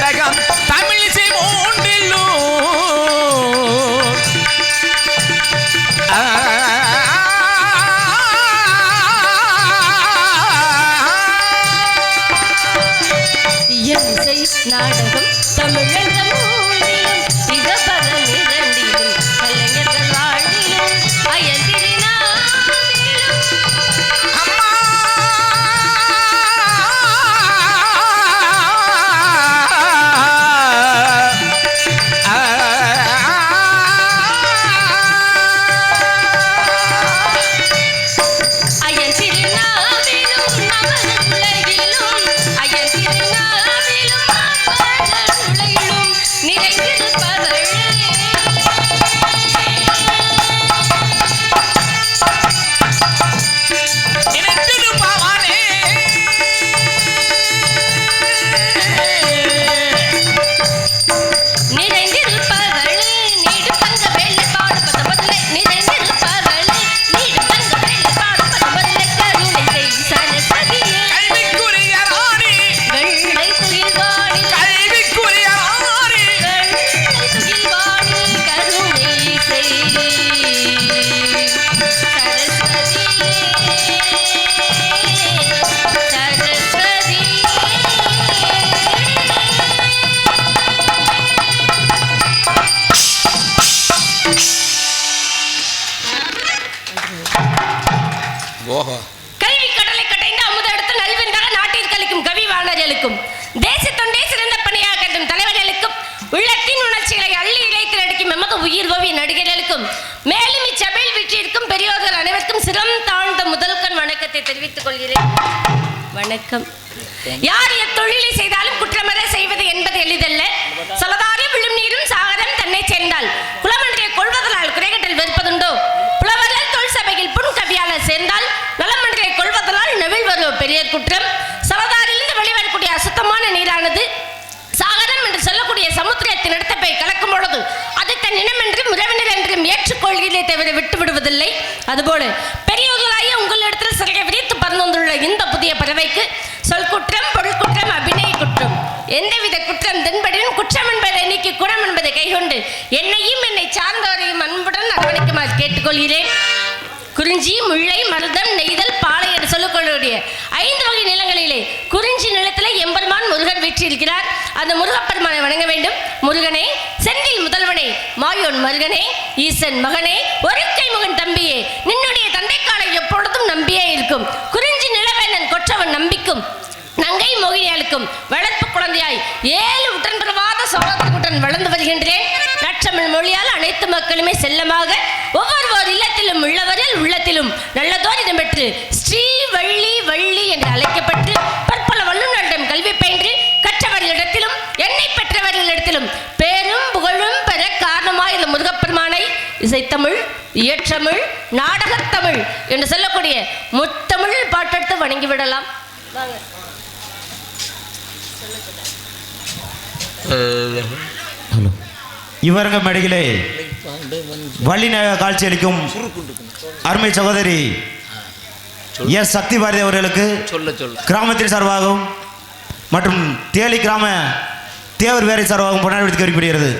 நாடகம் தமிழிசை மூன்றிலும் நாடகம் தமிழென்ற மூன்றிலும் இகபரம் இரண்டிலும் கலைஞர்கள் வாழ்விலும் அயந்திரினாவிலும் அம்மா அயந்திரினாவிலும் நமது உலகிலும் அயந்திரினாவிலும் உலகிலும் நிறைந்திருப்பவளே நினைத்திருப்பவனே நிறைந்திருப்பவளே நீடு தங்க வேலை பாடுபத முதலே நிறைந்திருப்பவளே நீடு தங்க வேலை பாடுபத முதலே கருணை செய் சரஸ்வதியே கல்விக்குரிய ராணி வெள்ளை துகில்வாணி கல்விக்குரிய ராணி வெள்ளை துகில்வாணி கருணை செய் சரஸ்வதியே சரஸ்வதியே ஓஹோ கல்வி கடலை கட்டைந்து அமுத எடுத்து நல்வென்றாக நாட்டில் கழிக்கும் கவி வாணர்களுக்கும் தேசத்தொண்டே சிறந்த பணியாக கட்டும் தலைவர்களுக்கும் உள்ளத்தின் உணர்ச்சிகளை அள்ளி இழைத்து நடிக்கும் எமது உயிர் கோவி நடிகர்களுக்கும் மேலும் இச்சபையில் வீற்றிருக்கும் பெரியோர்கள் அனைவருக்கும் சிரம் தாழ்ந்த முதல்கண் வணக்கத்தை தெரிவித்துக் கொள்கிறேன். வணக்கம். யார் எத்தொழிலை செய்தாலும் குற்றமற செய்வது என்பது எளிதல்ல. சலதாரி விழும் நீரும் சாகரம் தன்னை சேர்ந்தால் குலமன்றையை கொள்வதனால் குறைகட்டல் வெறுப்பதுண்டோ புலவர்கள் தொல் சபையில் புன் கவியாளர் சேர்ந்தால் நலமன்றையை கொள்வதனால் நெவில் வரும் பெரிய குற்றம். சலதாரிலிருந்து வெளிவரக்கூடிய அசுத்தமான நீரானது சாகரம் என்று சொல்லக்கூடிய சமுத்திரத்தின் இடத்தை கலக்கும் பொழுது அது தன் இனம் என்றும் உறவினர் என்றும் ஏற்றுக்கொள்கிறதை தவிர விட்டு விடுவதில்லை. அதுபோல பெரியவர்களாகிய உங்களிடத்தில் சிறையை விரித்து பறந்துள்ள இந்த புதிய பறவைக்கு சொல் குற்றம் பொருள் குற்றம் அபிநய குற்றம் எந்தவித குற்றம் தென்படினும் குற்றம் என்பதை நீக்கி குணம் என்பதை கைகொண்டு என்னையும் என்னை சார்ந்தவரையும் அன்புடன் அரவணைக்குமாறு கேட்டுக்கொள்கிறேன். குறிஞ்சி முல்லை மருதம் நெய்தல் பாலை என்று சொல்லக்கூடிய 5 வகை நிலங்களிலே குறிஞ்சி நிலத்திலே எம்பெருமான் முருகன் வீற்றிருக்கிறார். அந்த முருகப்பெருமானை வணங்க வேண்டும். முருகனே, செந்தில் முதல்வனே, மாயோன் மருகனே, ஈசன் மகனே, ஒரு கை மகன் தம்பியே, நின்னுடைய தந்தைக்காலை எப்பொழுதும் நம்பியே இருக்கும். குறிஞ்சி நிலவேனன் கொற்றவன் நம்பிக்கும் நங்கை மோகினியாளுக்கும் வளர்ப்பு குழந்தையாய் 7 உடன்பிறவாத சகோதரர்களுடன் வளர்ந்து வருகின்றேன். நற்றமிழ் மொழியால் அனைத்து மக்களுமே செல்லமாக ஒவ்வொரு இல்லத்திலும் உள்ளவரில் உள்ளத்திலும் நல்லதோர் இடம் பெற்று ஸ்ரீ வள்ளி வள்ளி என்று அழைக்கப்பட்டு பற்பல வல்லுநரிடம் கல்வி பயின்று கற்றவர்களிடத்திலும் எண்ணெய் பெற்றவர்களிடத்திலும் பேரும் புகழும் பெற காரணமாக இந்த முருகப்பெருமானை இசைத்தமிழ், இயற்றமிழ், நாடகத்தமிழ் என்று சொல்லக்கூடிய முத்தமிழ் பாட்டெடுத்து வணங்கிவிடலாம். வாங்க. ஹலோ, இவரங்க மேடையிலே வள்ளிநாயக காட்சியளிக்கும் அருமை சகோதரி எஸ் சக்தி பாரதி அவர்களுக்கு கிராமத்தின் சார்பாகவும் மற்றும் தேலி கிராம தேவர் வேரை சார்பாகவும் பொன்னாடி கோரிக்கப்படுகிறது.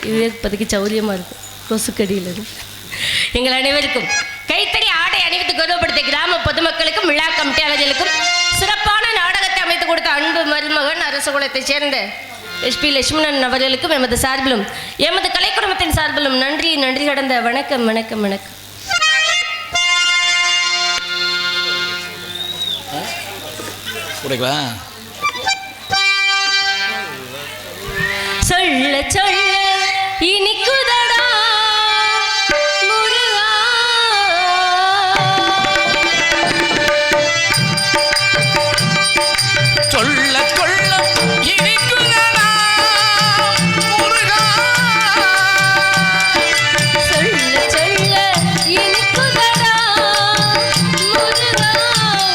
இது இப்போதைக்கு சௌரியமாக இருக்கும். கொசுக்கடியில் இருக்கு. எங்கள் அனைவருக்கும் கைத்தறி ஆடை அணிவித்து கௌரவப்படுத்திய கிராம பொதுமக்களுக்கும் விழா கமிட்டியாளர்களுக்கும் சிறப்பான நாடகத்தை அமைத்து கொடுத்த அன்பு மருமகன் அரச குலத்தைச் சேர்ந்த SP லட்சுமணன் அவர்களுக்கும் எமது சார்பிலும் எமது கலைக்குடும்பத்தின் சார்பிலும் நன்றி நன்றி கடந்த வணக்கம் வணக்கம் வணக்கம். சொல்ல சொல்ல இனிக்குதடா முருகா, சொல்ல சொல்ல இனிக்குதடா முருகா, சொல்ல சொல்ல இனிக்குதடா முருகா,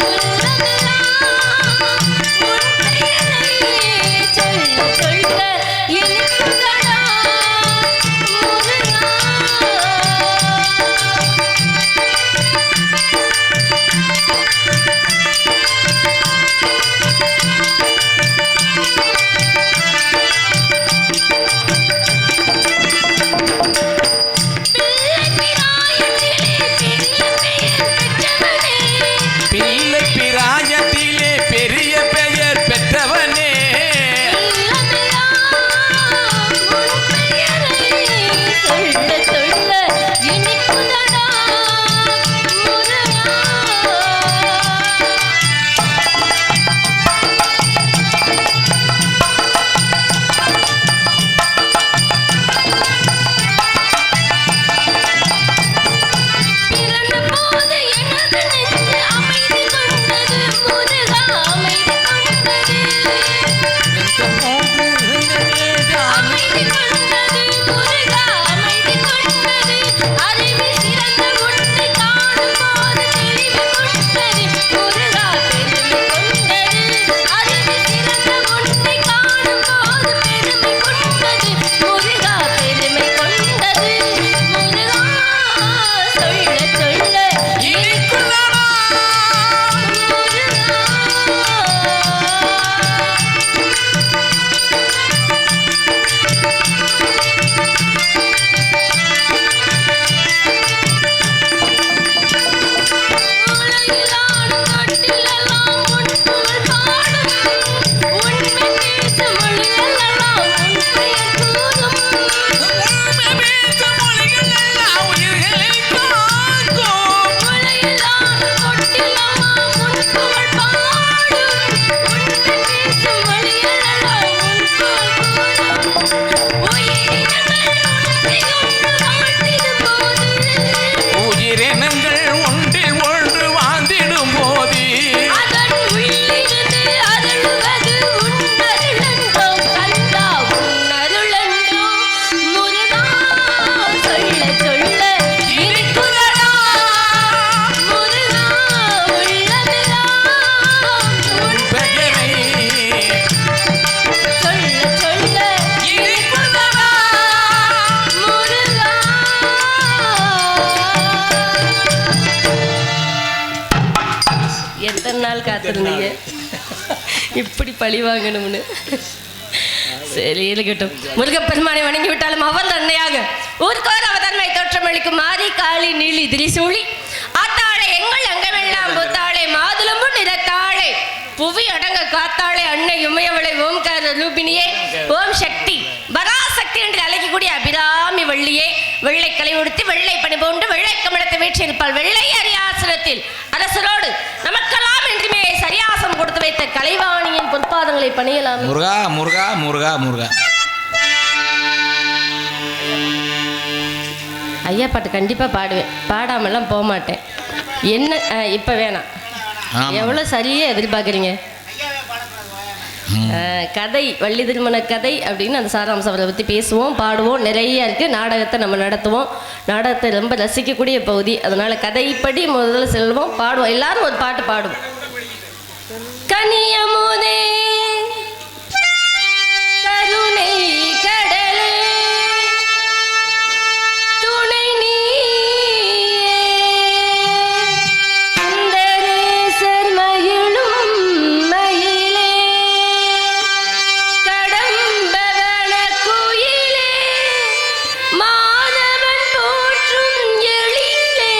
உள்ளமெல்லாம் உன் பெயரை சொல்ல சொல்ல இனிக்குதடா நாள் காத்திருந்தீங்க இப்படி பழி வாங்கணும்னு. சரி இருக்கட்டும். முருகப்பெருமானை வணங்கி விட்டாலும் அவன் தன்னையாக ஊர்கோர் அவதன்மை தோற்றமளிக்கும் மாறி காளி நீலி திரிசூழி ஆத்தாளை எங்கள் அங்கமெல்லாம் பூத்தாளை மாதுளம்பு நிறத்தாளை புவி அடங்க காத்தாளை அன்னை உமையவளை ஓம்கார ரூபினியே ஓம் சக்தி பராசக்தி என்று அழைக்கக்கூடிய அபிராமி வள்ளியே வெள்ளை கலை உடுத்தி வெள்ளை பணி போன்று வெள்ளை கமலத்தை வீற்றிருப்பாள் வெள்ளை அரியாசனத்தில் அரசரோடு நமக்கெல்லாம் என்றுமே சரியாசம் கொடுத்து வைத்த கலைவாணியின் பொற்பாதங்களை பணியலாம். முருகா முருகா முருகா முருகா. ஐயா பாட்டு கண்டிப்பாக பாடுவேன், பாடாமலாம் போக மாட்டேன். என்ன இப்போ வேணாம், எவ்வளோ சரியாக எதிர்பார்க்குறீங்க. கதை வள்ளி திருமண கதை அப்படின்னு அந்த சாராம்சம் அவரை பற்றி பேசுவோம், பாடுவோம். நிறைய இருக்குது. நாடகத்தை நம்ம நடத்துவோம். நாடகத்தை ரொம்ப ரசிக்கக்கூடிய பகுதி. அதனால் கதைப்படி முதல்ல செல்வோம், பாடுவோம். எல்லாரும் ஒரு பாட்டு பாடுவோம். கனியமுதே கருணை கடலே துணை நீயே சுந்தரேசர் மயிலும் மயிலே கடம்பவன குயிலே மாதவன் போற்றும் எழிலே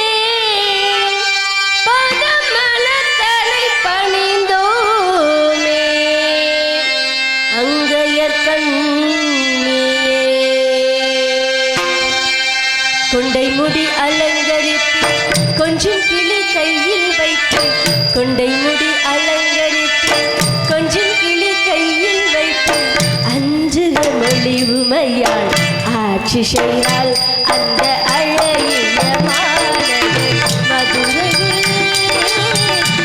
பதமலத்தலை பணிந்தோமே அங்கையர் கண்ணியே கொண்டை முடி அலங்கரித்து கொஞ்சம் கிளி கையில் வைத்து கொண்டை முடி அலங்கரித்து கொஞ்சம் கிளி கையில் வைத்து அஞ்சுக மொழி உமையாள் ஆட்சி செய்தால் அந்த அழகிய மாநகர் மதுரையிலே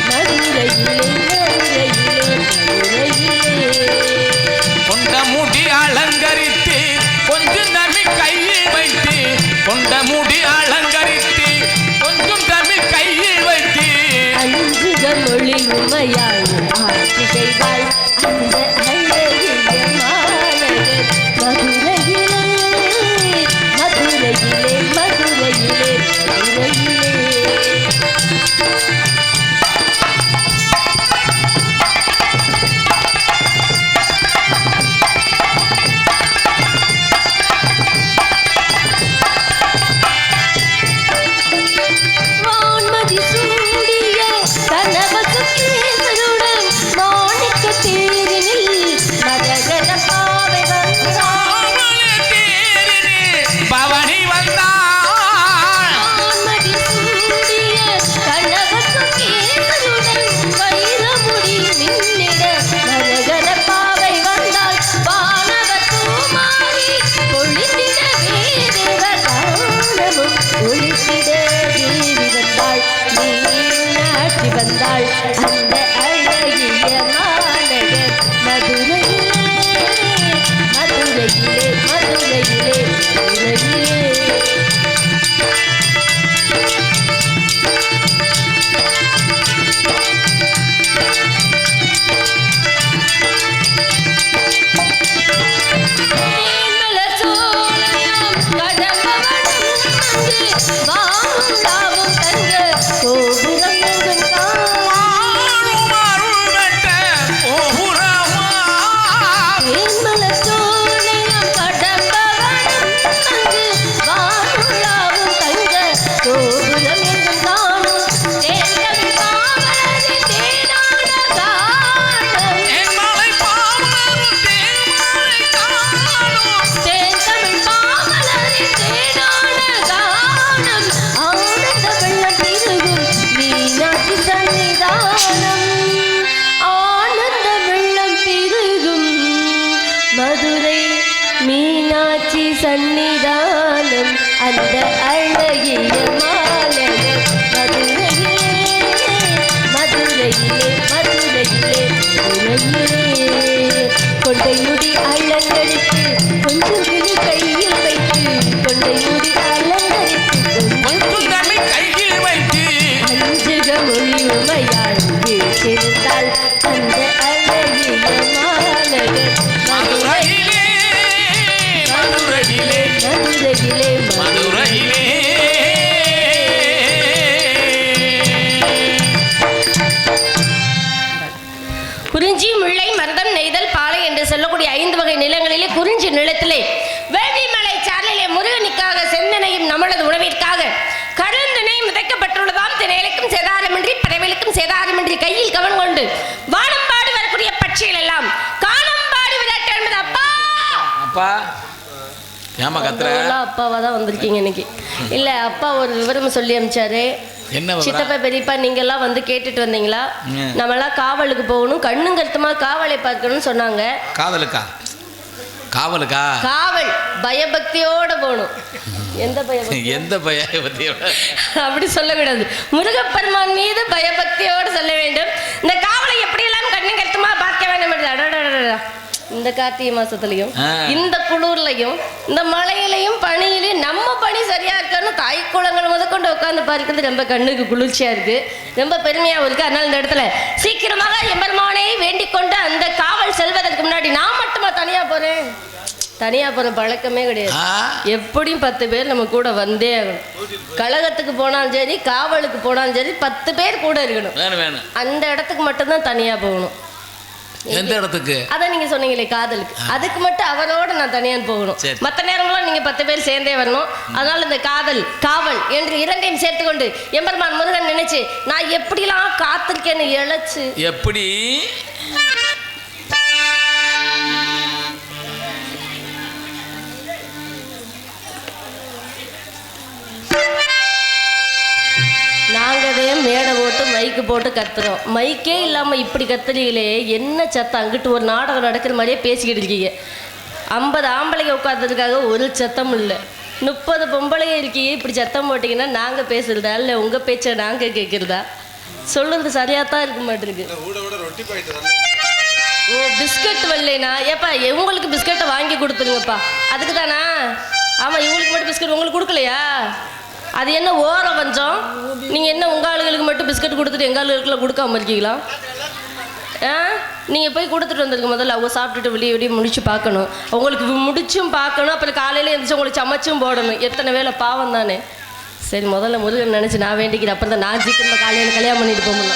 மதுரையிலே மதுரையிலே மதுரையிலே கொண்ட முடி அலங்கரித்து கொஞ்சம் தமிழ் கையில் வைத்து கொண்ட முடி அலங்கரித்து கொஞ்சம் தமிழ் கையில் வைத்து அஞ்சுக மொழி உமையாள் ஆட்சி செய்தால் அந்த அழகிய மாநகர் மதுரையிலே மதுரையிலே மதுரையிலே மதுரையிலே. வான்மதி சூடிய கனவசுக்கேசருடன் மாணிக்க தேரினில் மரகத பாவை வந்தாள். பவனி வந்தாள். வான்மதி சூடிய கனவசுக்கேசருடன் வைரமுடி மின்னிட மரகத பாவை வந்தாள். வானவ தூமாரி பொழிந்திட வேதேவ தானமும் ஒளித்திட தேவி வந்தாள். மீனாட்சி வந்தாள் அந்த அழகிய மாநகர் மதுரையிலே மதுரையிலே மதுரையிலே மதுரையிலே. தேன்மலர் சோலையாம் கடம்பவனம் அங்கு வானும் லாவும் தங்க கோபுரம் எங்கும் காண். வாழும் அருள் பெற்ற கோபுரமா. தேன்மலர் சோலையாம் கடம்பவனம் அங்கு வானும் லாவும் தங்க கோபுரம் எங்கும் காணும். தேன்தமிழ் பாவலரின் தேனான காணம். என்மலை பாவலரும் தேன்மலை காணும். தேன்தமிழ் பாவலரின் தேனான காணம். ஆனந்த வெள்ளம் பெருகும் சிறிதும் சேதாரமின்றி கையில் கவன் கொண்டு வானம்பாடி வரக்கூடிய பட்சிகள் எல்லாம் காணம்பாடி விளையாட்டு என்பது அப்பா அப்பா ஏமா கத்துற? அப்பாவா தான் வந்திருக்கீங்க இன்னைக்கு. இல்ல அப்பா ஒரு விவரம் சொல்லி அனுப்பிச்சாரு. என்ன சித்தப்பா பெரியப்பா நீங்க எல்லாம் வந்து கேட்டுட்டு வந்தீங்களா? நம்ம எல்லாம் காவலுக்கு போகணும், கண்ணும் கருத்துமா காவலை பார்க்கணும்னு சொன்னாங்க. காதலுக்கா? காவலுக்கா? காவல் பயபக்தியோட போகணும். எந்த பயபக்தி? எந்த பயபக்தியோட? அப்படி சொல்லக்கூடாது. முருகப்பெருமான் மீது பயபக்தியோடு சொல்ல வேண்டும். இந்த காவலை எப்படியெல்லாம் கண்ணும் கருத்துமா பார்க்க வேண்டும். இந்த கார்த்திகை மாசத்துலயும் இந்த குளிர்லையும் இந்த மழையிலையும் பனியிலையும் நம்ம பனி சரியா இருக்கான்னு தாய் குளங்கள் முதற்கொண்டு உட்காந்து பார்க்கிறது ரொம்ப கண்ணுக்கு குளிர்ச்சியா இருக்கு, ரொம்ப பெருமையாகவும் இருக்கு. அதனால இந்த இடத்துல சீக்கிரமாக எம்பெருமானை வேண்டிக் கொண்டு அந்த காவல் செல்வதற்கு முன்னாடி நான் மட்டுமா தனியா போறேன் பழக்கமே கிடையாது. எப்படியும் 10 பேர் நம்ம கூட வந்தே ஆகணும். கழகத்துக்கு போனாலும் சரி காவலுக்கு போனாலும் சரி 10 பேர் கூட இருக்கணும். அந்த இடத்துக்கு மட்டும்தான் தனியா போகணும். எந்த இடத்துக்கு? அதான் நீங்க சொன்னீங்களே காதலுக்கு, அதுக்கு மட்டும் அவரோட நான் தனியா போகணும். மற்ற நேரங்களும் நீங்க 10 பேர் சேர்ந்தே வரணும். அதனால இந்த காவல் என்று இரண்டையும் சேர்த்துக்கொண்டு எம்பெருமான் முருகன் நினைச்சு நான் எப்படிலாம் காத்திருக்கேன்னு இழைச்சு எப்படி நாங்கவே மேடை போட்டு மைக்கு போட்டு கத்துறோம். மைக்கே இல்லாமல் இப்படி கத்துறீங்களே என்ன சத்தம்? அங்கிட்டு ஒரு நாடகம் நடக்கிற மாதிரியே பேசிக்கிட்டு இருக்கீங்க. 50 ஆம்பளைங்க உட்காந்துருக்காங்க, ஒரு சத்தம் இல்லை. 30 பொம்பளைங்க இருக்கீங்க, இப்படி சத்தம் போட்டிங்கன்னா நாங்கள் பேசுறதா இல்லை உங்கள் பேச்சை நாங்கள் கேட்குறதா? சொல்லுறது சரியாக தான் இருக்க மாட்டிருக்கு. ஓ பிஸ்கட் வரலைனா ஏப்பா உங்களுக்கு பிஸ்கட்டை வாங்கி கொடுத்துருங்கப்பா. அதுக்கு தானா? ஆமாம் இவங்களுக்கு மட்டும் பிஸ்கட் உங்களுக்கு கொடுக்கலையா? அது என்ன ஓரம் வஞ்சம்? நீங்கள் என்ன உங்கள் ஆளுகளுக்கு மட்டும் பிஸ்கட் கொடுத்துட்டு எங்கள் ஆளுகளுக்குலாம் கொடுக்காம இருக்கீங்களா? நீங்கள் போய் கொடுத்துட்டு வந்திருக்க முதல்ல. அவங்க சாப்பிட்டுட்டு வெளியே முடிச்சு பார்க்கணும், உங்களுக்கு முடிச்சும் பார்க்கணும், அப்புறம் காலையில் எழுந்திரிச்சு உங்களுக்கு சமைச்சும் போடணும். எத்தனை வேலை பாவம் தானே. சரி முதல்ல முருகன் நினச்சி நான் வேண்டிக்கிறேன், அப்புறம் தான் நான் சீக்கிரமாக காலையில் கல்யாணம் பண்ணிட்டு போகணும்.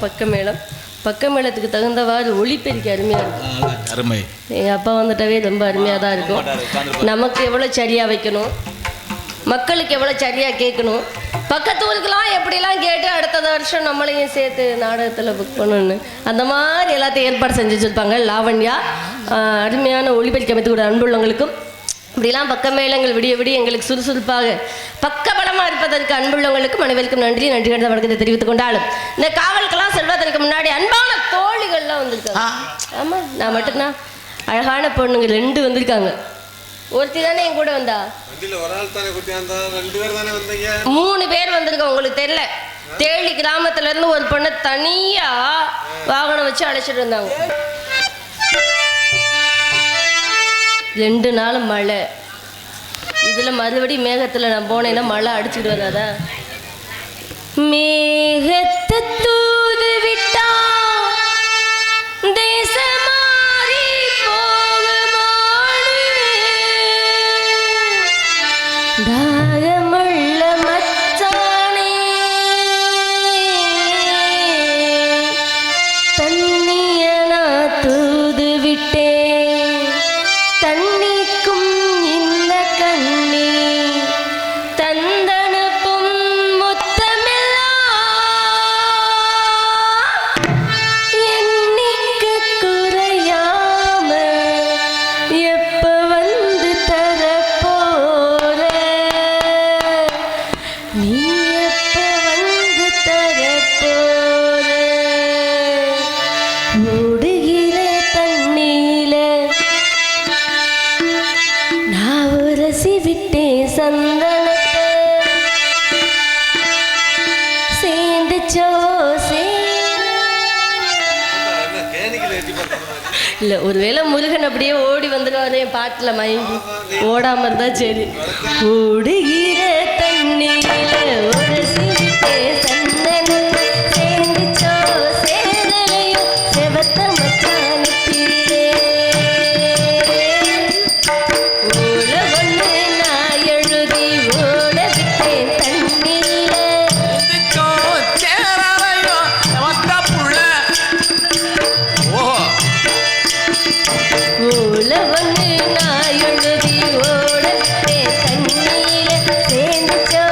பக்க மேளம். பக்க மேளத்துக்கு தகுந்தவாறு ஒளிப்பெருக்கி அருமையாக இருக்கும். அருமை. எங்கள் அப்பா வந்துட்டாவே ரொம்ப அருமையாக தான் இருக்கும். நமக்கு எவ்வளோ சரியாக வைக்கணும், மக்களுக்கு எவ்வளோ சரியாக கேட்கணும், பக்கத்து ஊருக்கெல்லாம் எப்படிலாம் கேட்டு அடுத்த வருஷம் நம்மளையும் சேர்த்து நாடகத்தில் புக் பண்ணணுன்னு அந்த மாதிரி எல்லாத்தையும் ஏற்பாடு செஞ்சு வச்சுருப்பாங்க லாவண்யா. அருமையான ஒளிபெருக்கி அமைத்து கூட அன்புள்ளவங்களுக்கும் இப்படிலாம் பக்க மேளங்கள் விடிய விடிய எங்களுக்கு சுறுசுறுப்பாக பக்கபலமாக இருப்பதற்கு அன்புள்ளவங்களுக்கும் அனைவருக்கும் நன்றி கண்ட வணக்கத்தை தெரிவித்துக் கொண்டாலும் இந்த காவலுக்கெல்லாம் செல்வதற்கு முன்னாடி அன்பான தோழிகள்லாம் வந்திருக்காங்க. ஆமாம், நான் மட்டும்தான் அழகான பொண்ணுங்க 2 வந்திருக்காங்க. ஒருத்தி தானே என் கூட வந்தா, 3 பேர் வந்திருக்கோம். உங்களுக்கு தெரியல, தேளி கிராமத்துல இருந்து ஒரு பொண்ணை தனியா வாகனம் வச்சு அழைச்சிட்டு வந்தாங்க. 2 நாள் மழை. இதுல மறுபடியும் மேகத்துல நான் போனேன்னா மழை அடிச்சுட்டு வராதா? மேகத்தை தூது விட்டா தேசமாறி போகுமாடு, தாகமுள்ள மச்சானே தண்ணிய நான் தூது விட்டேன், தண்ணிக்கும் இந்த கண்ணி தந்தனுப்பும் முத்தமெல்லாம் எண்ணிக்கை குறையாம எப்ப வந்து தரப்போற, நீ எப்ப வந்து தரப்போற, ஓடுகிற தண்ணீல நான் உரசி விட்டேன் சந்தனத்தை, சேர்ந்துச்சோ இல்லை, ஒருவேளை முருகன் அப்படியே ஓடி வந்துடுவாரு என் பாட்டில் மயங்கி, ஓடாம இருந்தா சரி. ஓடுகிற தண்ணீல உரசி விட்டேன் சந்தனத்தை, சேர்ந்துச்சோ சேரலையோ செவத்த மச்சானத்திலே, ஓட ஒன்று நான் எழுதி ஓட விட்டேன் தண்ணீர்ல, ஓட ஒன்று நான் எழுதி ஓட விட்டேன் தண்ணீர்ல, சேர்ந்துச்சோ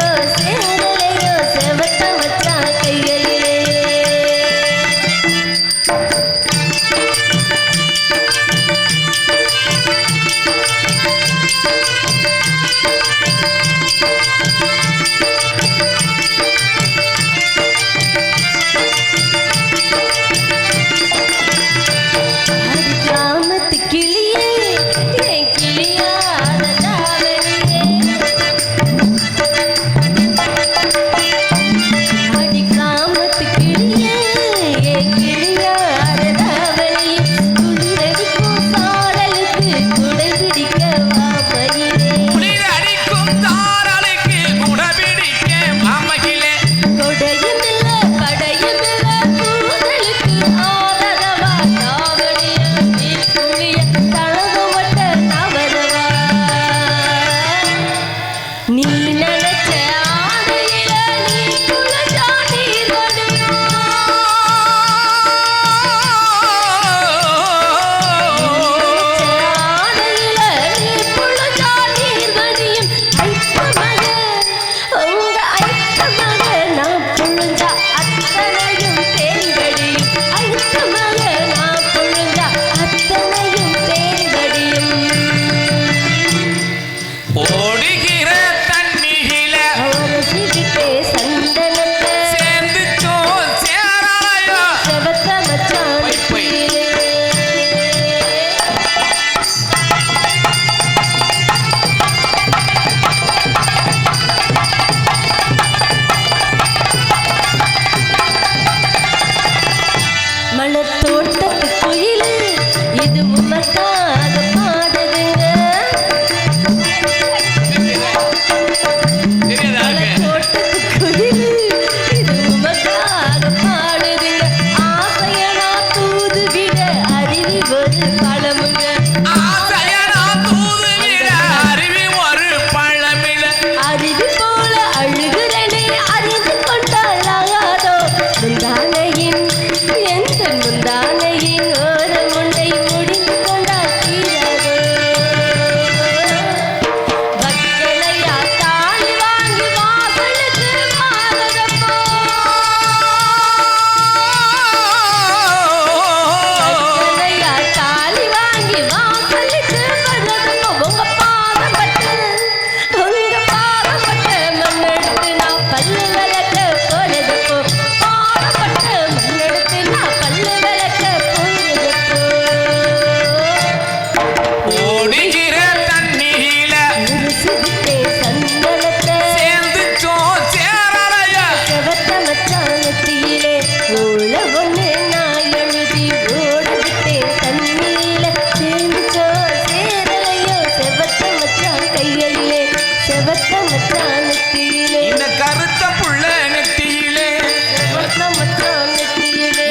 இந்த கருத்த புள்ள நெத்தியிலே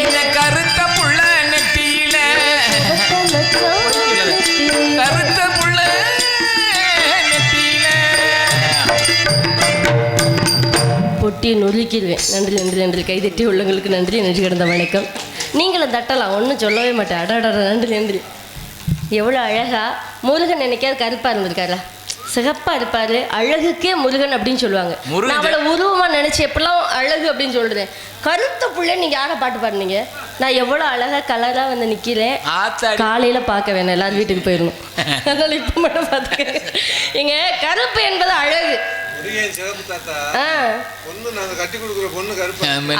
இந்த கருத்த புள்ள நெத்தியிலே கருத்த புள்ள நெத்தியிலே பொட்டி நொறுக்கிடுவேன். நன்றி நன்றி நன்றி. கைதட்டி உள்ளவங்களுக்கு நன்றி. நன்றி கிடந்த வணக்கம். நீங்களும் தட்டலாம், ஒன்றும் சொல்லவே மாட்டேன். அடாடா நன்றி நன்றி. எவ்வளோ அழகா முருகன் நினைக்காது கருப்பாக இருந்திருக்காரா, சிகப்பாக இருப்பார். அழகுக்கே முருகன் அப்படின்னு சொல்லுவாங்க. நான் அவளை உருவமாக நினச்சி எப்படிலாம் அழகு அப்படின்னு சொல்கிறேன். கருத்த புள்ள நீங்கள் யாரை பாட்டு பாடுனீங்க? நான் எவ்வளோ அழகாக கலராக வந்து நிற்கிறேன். காலையில் பார்க்க வேணாம், எல்லாரும் வீட்டுக்கு போயிடணும். அதனால் இப்போ மட்டும் பார்த்துக்க. எங்க கருப்பு என்பது அழகு.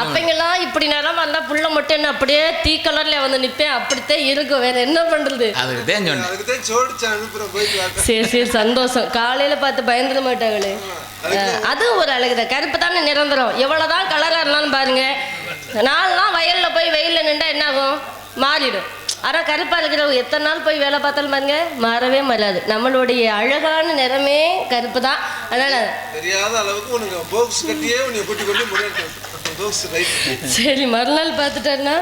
அப்பங்கெல்லாம் இப்படி நேரம் வந்தா புள்ள மட்டும் என்ன அப்படியே தீ கலர்ல வந்து நிப்பேன். அப்படித்தான் இருக்கும், வேற என்ன பண்றது? சரி சரி சந்தோஷம். காலையில பார்த்து பயந்துட மாட்டாங்களே, அதுவும் ஒரு அழகுதான். கருப்பு தானே நிரந்தரம். எவ்வளவுதான் கலரா இருந்தாலும் பாருங்க, 4 நாள் வயல்ல போய் வெயில்ல நின்றா என்ன ஆகும்? மாறிடும். ஆனால் கருப்பாக இருக்கிறவங்க எத்தனை நாள் போய் வேலை பார்த்தாலும் பாருங்க மாறவே மாறாது. நம்மளுடைய அழகான நிறமே கருப்பு தான். அதனால தெரியாத அளவுக்கு உனக்கு பாக்ஸ் கட்டியே உன்னை கூட்டி கொண்டு சரி மறுநாள் பார்த்துட்டேன்னா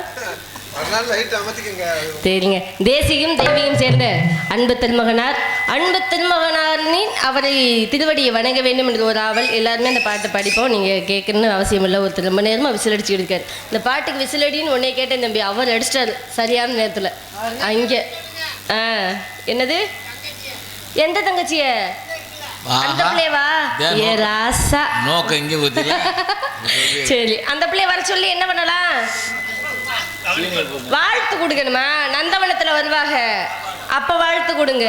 சரிங்க. தேசியும் தெய்வீகம் சேர்ந்த அன்பு திருமகனார், அன்பு திருமகனாரின் அவரை திருவடியை வணங்க வேண்டும் என்ற ஒரு ஆவல். எல்லாருமே அந்த பாட்டை படிப்போம். நீங்கள் கேட்கணும்னு அவசியம் இல்லை. ஒருத்தர் ரொம்ப நேரமாக விசில் அடிச்சுட்டு இருக்காரு. இந்த பாட்டுக்கு விசிலடின்னு உடனே கேட்டேன் தம்பி. அவர் அடிச்சிட்டாரு சரியான நேரத்தில். அங்கே என்னது எந்த தங்கச்சிய? அந்த பிள்ளைவா? ஏ ராசா நோக்க இங்கே சரி, அந்த பிள்ளைய வர சொல்லி என்ன பண்ணலாம்? வாழ்த்து கொடுக்கணுமா? நந்தவனத்துல வருவாங்க, அப்ப வாழ்த்து கொடுங்க.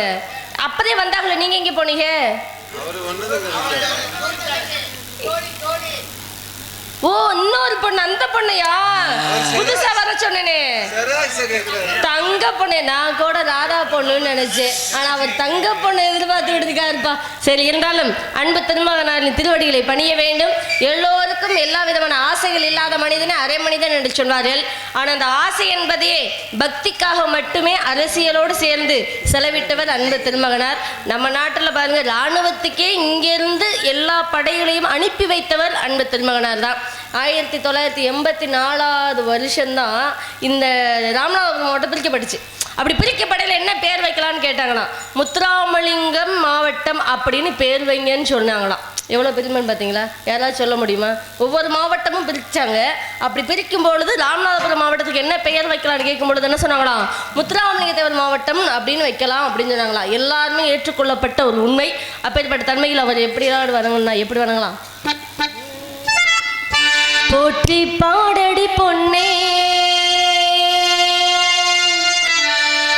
அப்பதே வந்தாங்களே, நீங்க எங்க போனீங்க? ஓ இன்னொரு பொண்ணு, அந்த பொண்ணையா புதுசா வர சொன்னேனே, தங்க பொண்ணு. நான் கூட ராதா பொண்ணுன்னு நினைச்சேன். ஆனா அவர் தங்க பொண்ணு எதிர்பார்த்துக்கிட்டு இருக்காருப்பா. சரி, இருந்தாலும் அன்பு திருமகனாரின் திருவடிகளை பணிய வேண்டும். எல்லோருக்கும் எல்லா விதமான ஆசைகள் இல்லாத மனிதனை அரை மனிதன் என்று சொல்வார்கள். ஆனா அந்த ஆசை என்பதே பக்திக்காக மட்டுமே அரசியலோடு சேர்ந்து செலவிட்டவர் அன்பு திருமகனார். நம்ம நாட்டில் பாருங்க, இராணுவத்துக்கே இங்கிருந்து எல்லா படைகளையும் அனுப்பி வைத்தவர் அன்பு திருமகனார் தான். 1984 வருஷம்தான் இந்த ராமநாதபுரம் மாவட்டம் பிரிக்கப்பட்டுச்சு. அப்படி பிரிக்கப்படையில் என்ன பேர் வைக்கலான்னு கேட்டாங்களாம். முத்துராமலிங்கம் மாவட்டம் அப்படின்னு பேர் வைங்கன்னு சொன்னாங்களாம். எவ்வளோ பெருமைன்னு பார்த்தீங்களா? யாராவது சொல்ல முடியுமா? ஒவ்வொரு மாவட்டமும் பிரித்தாங்க. அப்படி பிரிக்கும் பொழுது ராமநாதபுரம் மாவட்டத்துக்கு என்ன பெயர் வைக்கலான்னு கேட்கும் பொழுது என்ன சொன்னாங்களாம்? முத்துராமலிங்க தேவர் மாவட்டம் அப்படின்னு வைக்கலாம் அப்படின்னு சொன்னாங்களாம். எல்லாருமே ஏற்றுக்கொள்ளப்பட்ட ஒரு உண்மை. அப்பேற்பட்ட தன்மையில் அவர் எப்படி வணங்கணும்னா எப்படி வணங்கலாம்? போற்றி பாடடி பொன்னே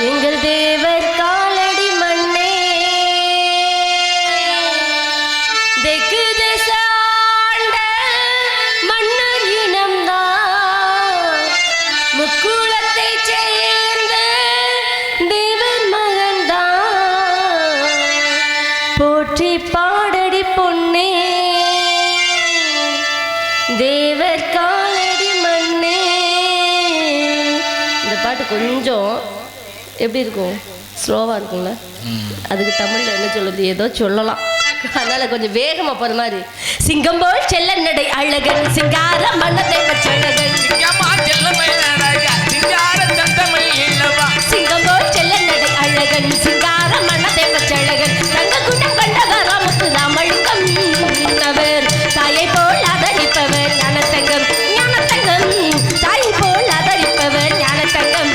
எங்கள் தேவர் காலடி மண்ணே, தெற்கு திசாண்ட மன்னர் இனம்தான், முக்குளத்தை சேர்ந்த தேவர் மகன்தான். போற்றி பாடடி பொன்னே தேவர் காலடி மண்ணே. இந்த பாட்டு கொஞ்சம் எப்படி இருக்கும்? ஸ்லோவாக இருக்கும்ல. அதுக்கு தமிழில் என்ன சொல்லுது? ஏதோ சொல்லலாம். அதனால கொஞ்சம் வேகமாக போகிற மாதிரி. சிங்கம் போல் செல்ல நடை அழகன் சிங்கார மன்னதை பச்சழகன், சிங்கம் போல் செல்ல நடை அழகன் சிங்கார மன்னதை பச்சழகன், தங்க குண்டம் கண்டகாரா முத்து ராமழுக்கம் அவர், தாயை போல் அதரிப்பவர் ஞானத்தங்கம், ஞானத்தங்கம் தாயை போல் அதரிப்பவர் ஞானத்தங்கம்.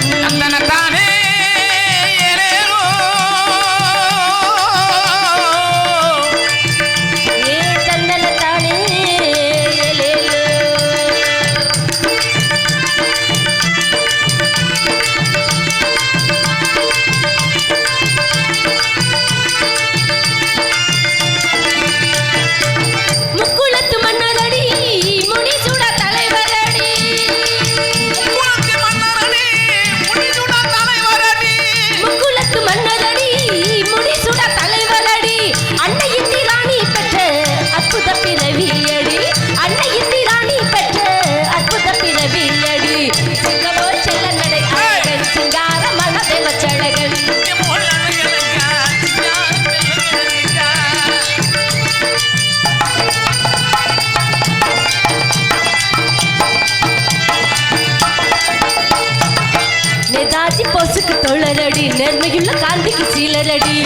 நேதாஜி போசுக்கு தோழரடி நேர்மையுள்ள காந்திக்கு சீலரடி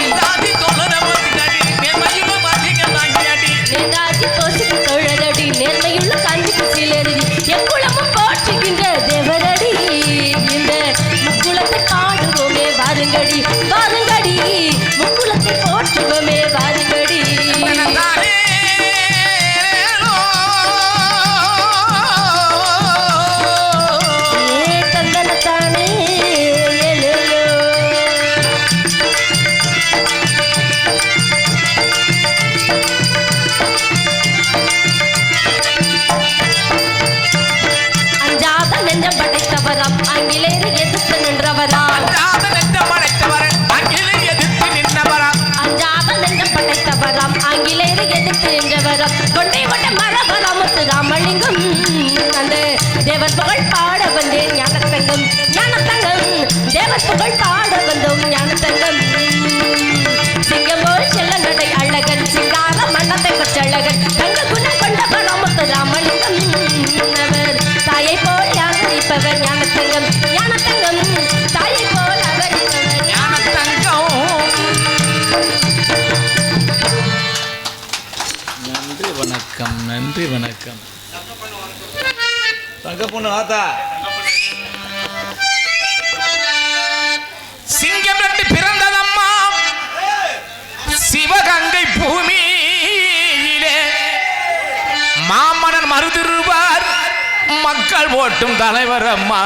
நேதாஜி போசுக்கு தோழரடி நேர்மையுள்ள காந்திக்கு சீலரடி எக்குளமும் போற்றுகின்ற தேவரடி இந்த முக்குளத்தை பாடுவோமே வாருங்கடி வாருங்கடி முக்குளத்தை போற்றுவோமே வாருங்கடி ஆங்கிலேயரை எதிர்த்து நின்றவரா அஞ்சாத நெஞ்சம் படைத்தவராம் ஆங்கிலேயரை எதிர்த்து நின்றவராம் கொண்டை கொண்ட மரபராமத்து ராமலிங்கம் அந்த தேவர் புகழ் பாட வந்தேன் ஞானத்தங்கம் ஞானத்தங்கம் தேவர் புகழ் பாட வந்தோம் ஞானத்தங்கம் சிங்கமோல் செல்ல நடை அழகன் சிங்கார மன்னத்தை பச்சழகன் தங்க குணம் கொண்ட பராமத்து ராமலிங்கம் அவர் தாயை போல் யாகரிப்பவர் ஞானத்தங்கம் ஞானத்தங்கம் தாயை போல் அவரிப்பவர் ஞானத்தங்கம். நன்றி வணக்கம் நன்றி வணக்கம். தங்க பொண்ணு ஆத்தா சிங்கம் ரெண்டு பிறந்ததம்மா சிவகங்கை பூமியிலே மாமன்னர் மருதிருவார் மக்கள் போட்டும் தலைவர் அம்மா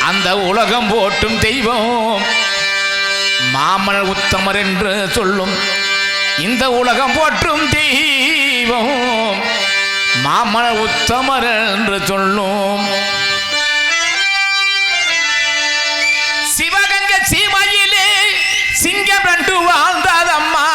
அந்த உலகம் போட்டும் தெய்வம் மாமன்னர் உத்தமர் என்று சொல்லும் இந்த உலகம் போற்றும் தெய்வம் மாமன்னர் உத்தமர் என்று சொல்லும் சிவகங்கை சீமையிலே சிங்கம் ரெண்டு வாழ்ந்ததம்மா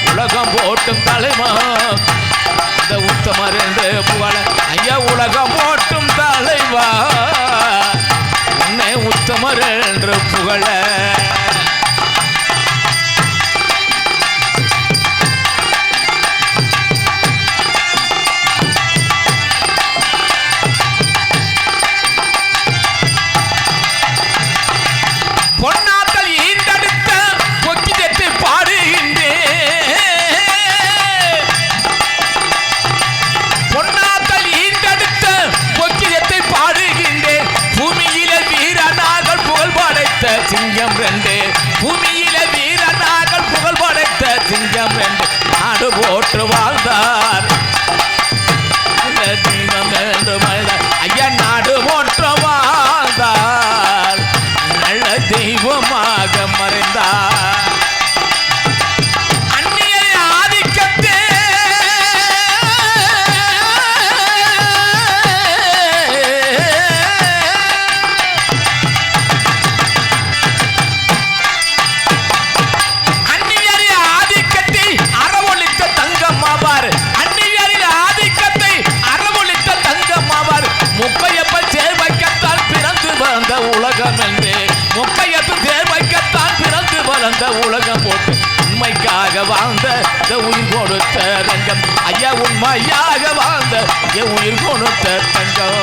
உலகம் போட்டும் தலைமா இந்த உத்தமர் என்று புகழ ஐயா உலகம் போட்டும் தலைவா உன்னை உத்தமர் என்று புகழ பொன்னாத்தல் ஈண்டெடுத்த பொக்கிதத்தை பாடுகின்றேன் பொன்னாத்தல் ஈண்டெடுத்த பொக்கிதத்தை பாடுகின்றேன் பூமியில வீரனாகள் புகழ் படைத்த சிங்கம் ரெண்டு பூமியில வீரனாகள் புகழ் படைத்த சிங்கம் ரெண்டு நாடு போற்று வாழ்ந்தார் தீபம் என்று ஐயா நாடு போற்று வாழ்ந்தார் நல்ல தெய்வமாக மறைந்தார் அந்நிய ஆதிக்கத்தே அந்நியரின் ஆதிக்கத்தை அறவொழித்த தங்கம்மாவார் அந்நியரின் ஆதிக்கத்தை அறவொழித்த தங்கம்மாவார் முக்கையப்பன் சேர்வைக்கத்தான் பிறந்து வந்த உலகம் என்று முக்கையப்பன் சேர்வைக்கத்தான் பிறந்து வளர்ந்த உலகம் போட்டு உண்மைக்காக வாழ்ந்த உயிர் கொடுத்த தங்கம் ஐயா உண்மையாக வாழ்ந்த உயிர் கொடுத்த தங்கம்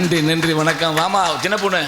நன்றி நன்றி வணக்கம். வாமா சின்ன பொண்ணு.